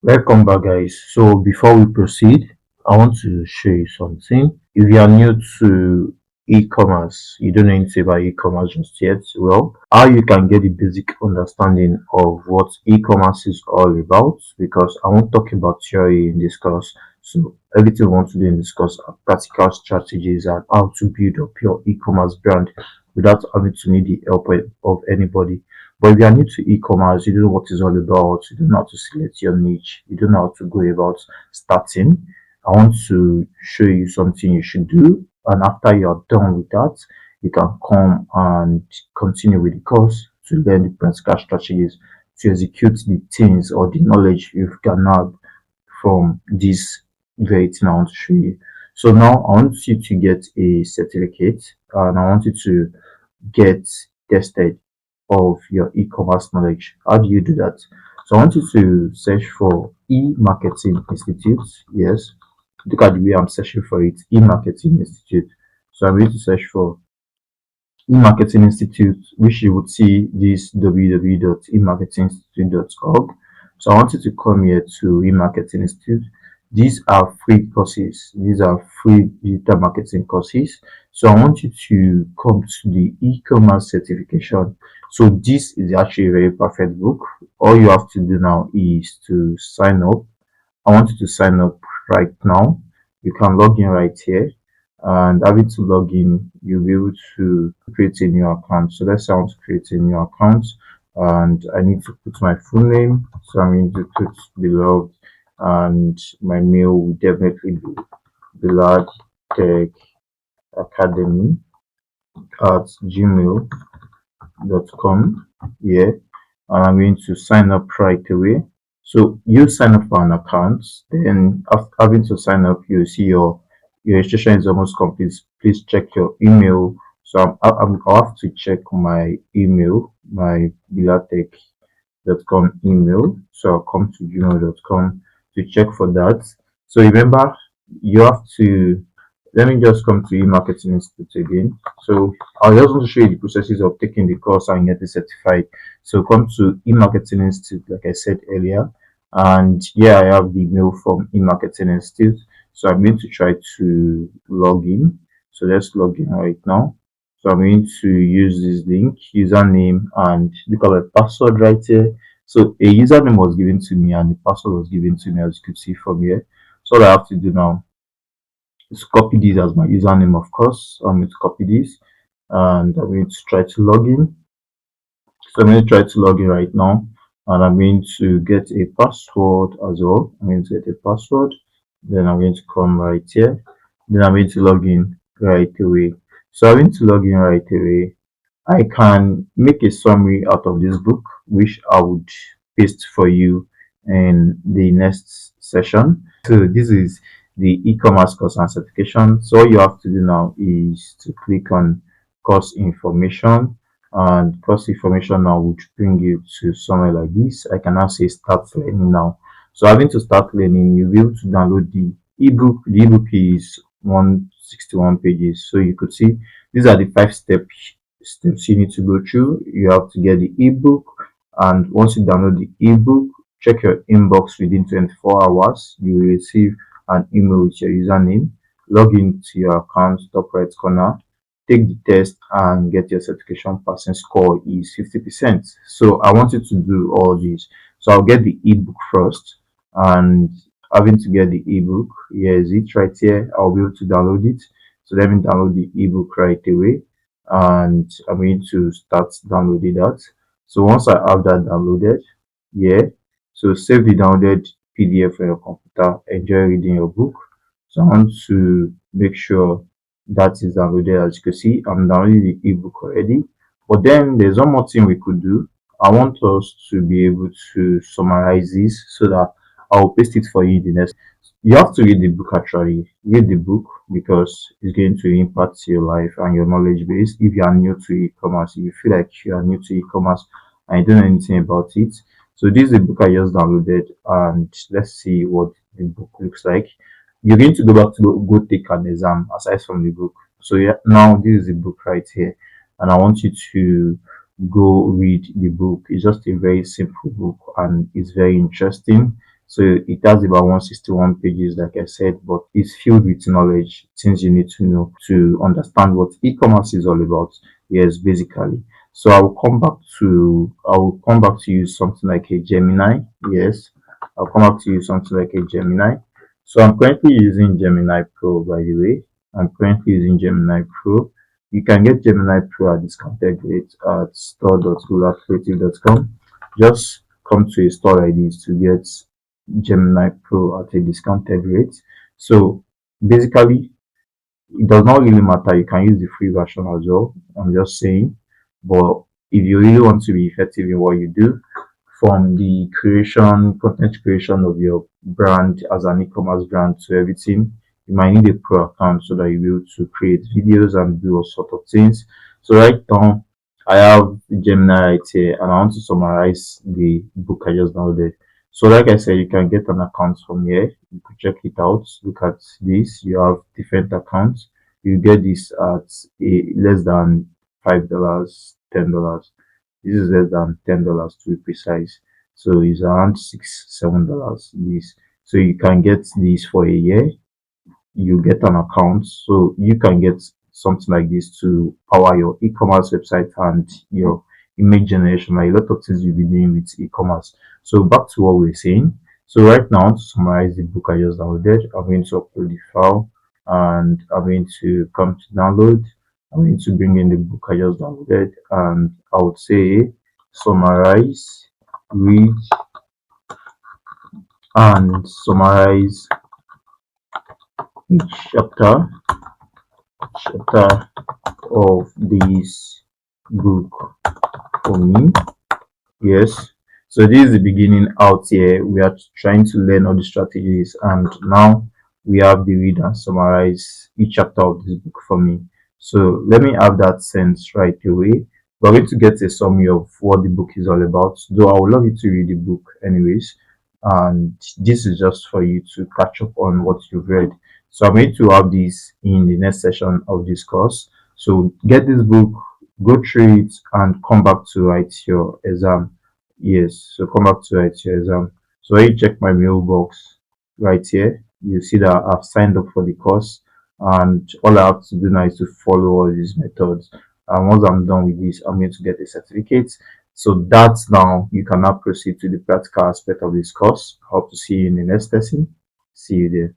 Welcome back, guys. So, before we proceed, I want to show you something. If you are new to e-commerce, you don't know anything about e-commerce just yet, well, how you can get the basic understanding of what e-commerce is all about, because I won't talk about theory in this course. So, everything we want to do in this course are practical strategies and how to build up your e-commerce brand without having to need the help of anybody. But if you are new to e-commerce, you don't know what it's all about, you don't know how to select your niche, you don't know how to go about starting. I want to show you something you should do, and after you're done with that, you can come and continue with the course to learn the practical strategies to execute the things or the knowledge you've garnered from this very thing I want to show you. So now I want you to get a certificate and I want you to get tested of your e-commerce knowledge. How do you do that? So I want you to search for e-marketing institute. Yes, look at the way I'm searching for it, e-marketing institute. So I'm going to search for e-marketing institute, which you would see this www.emarketinginstitute.org. So I want you to come here to e-marketing institute. These are free courses. These are free digital marketing courses. So I want you to come to the e-commerce certification. So this is actually a very perfect book. All you have to do now is to sign up. I want you to sign up right now. You can log in right here, and having to log in, you'll be able to create a new account. So let's say I want to create a new account, and I need to put my full name. So I'm going to put Belad, and my mail will definitely be Belad Tech Academy at gmail.com. Yeah, and I'm going to sign up right away. So you sign up for an account, then after having to sign up, you see your registration is almost complete. Please check your email. So I'll have to check my email, my bilatech.com email. So I'll come to gmail.com to check for that. So remember, you have to, let me just come to e-marketing institute again. So I just want to show you the processes of taking the course and getting certified. So come to e-marketing institute, like I said earlier, and yeah, I have the mail from e-marketing institute. So I'm going to try to log in. So let's log in right now. So I'm going to use this link, username, and look at my password right here. So a username was given to me and the password was given to me, as you could see from here. So all I have to do now is copy this as my username, of course. I'm going to copy this and I'm going to try to log in. So I'm going to try to log in right now, and I'm going to get a password as well. I'm going to get a password. Then I'm going to come right here. Then I'm going to log in right away. So I'm going to log in right away. I can make a summary out of this book, which I would paste for you in the next session. So this is the e-commerce course and certification. So all you have to do now is to click on course information, and course information now would bring you to somewhere like this. I can now say start learning now. So having to start learning, you'll be able to download the ebook. The ebook is 161 pages. So you could see these are the 5 steps you need to go through. You have to get the ebook, and once you download the ebook, check your inbox within 24 hours. You will receive an email with your username. Log into your account, top right corner, take the test and get your certification passing score is 50%. So I want you to do all this. So I'll get the ebook first, and having to get the ebook, here is it right here. I'll be able to download it. So let me download the ebook right away, and I'm going to start downloading that. So once I have that downloaded, yeah, so save the downloaded PDF on your computer. Enjoy reading your book. So I want to make sure that is downloaded. As you can see, I'm downloading the ebook already. But then there's one more thing we could do. I want us to be able to summarize this so that I'll paste it for you in the next. You have to read the book actually. Read the book because it's going to impact your life and your knowledge base. If you are new to e-commerce, if you feel like you are new to e-commerce and you don't know anything about it. So this is the book I just downloaded, and let's see what the book looks like. You're going to go back to go take an exam aside from the book. So yeah, now this is the book right here, and I want you to go read the book. It's just a very simple book and it's very interesting. So it has about 161 pages, like I said, but it's filled with knowledge, things you need to know to understand what e-commerce is all about. Yes, basically. So I will come back to use something like a Gemini. Yes, I'll come back to use something like a Gemini. So I'm currently using Gemini Pro, by the way. I'm currently using Gemini Pro. You can get Gemini Pro at discounted rate at store.googlacreative.com. Just come to a store like this to get Gemini Pro at a discounted rate. So basically, it does not really matter. You can use the free version as well. I'm just saying. But if you really want to be effective in what you do, from the content creation of your brand as an e-commerce brand to everything, you might need a pro account so that you'll be able to create videos and do all sort of things. So right now, I have Gemini right here, and I want to summarize the book I just downloaded. So like I said, you can get an account from here. You could check it out. Look at this. You have different accounts. You get this at less than $5, $10. This is less than $10 to be precise. So it's around $6, $7. This. So you can get this for a year. You get an account, so you can get something like this to power your e-commerce website and your image generation, like a lot of things you'll be doing with e-commerce. So back to what we're saying. So right now, to summarize the book I just downloaded, I'm going to upload the file and I'm going to come to download. I'm going to bring in the book I just downloaded, and I would say summarize, read, and summarize each chapter of this book for me. Yes. So this is the beginning out here. We are trying to learn all the strategies, and now we have the read and summarize each chapter of this book for me. So let me have that sense right away. We're going to get a summary of what the book is all about, though I would love you to read the book anyways. And this is just for you to catch up on what you've read. So I'm going to have this in the next session of this course. So get this book, go through it, and come back to write your exam. Yes, so come back to write your exam. So when you check my mailbox right here, you see that I've signed up for the course, and all I have to do now is to follow all these methods. And once I'm done with this, I'm going to get a certificate. So that's now you can now proceed to the practical aspect of this course. I hope to see you in the next lesson. See you there.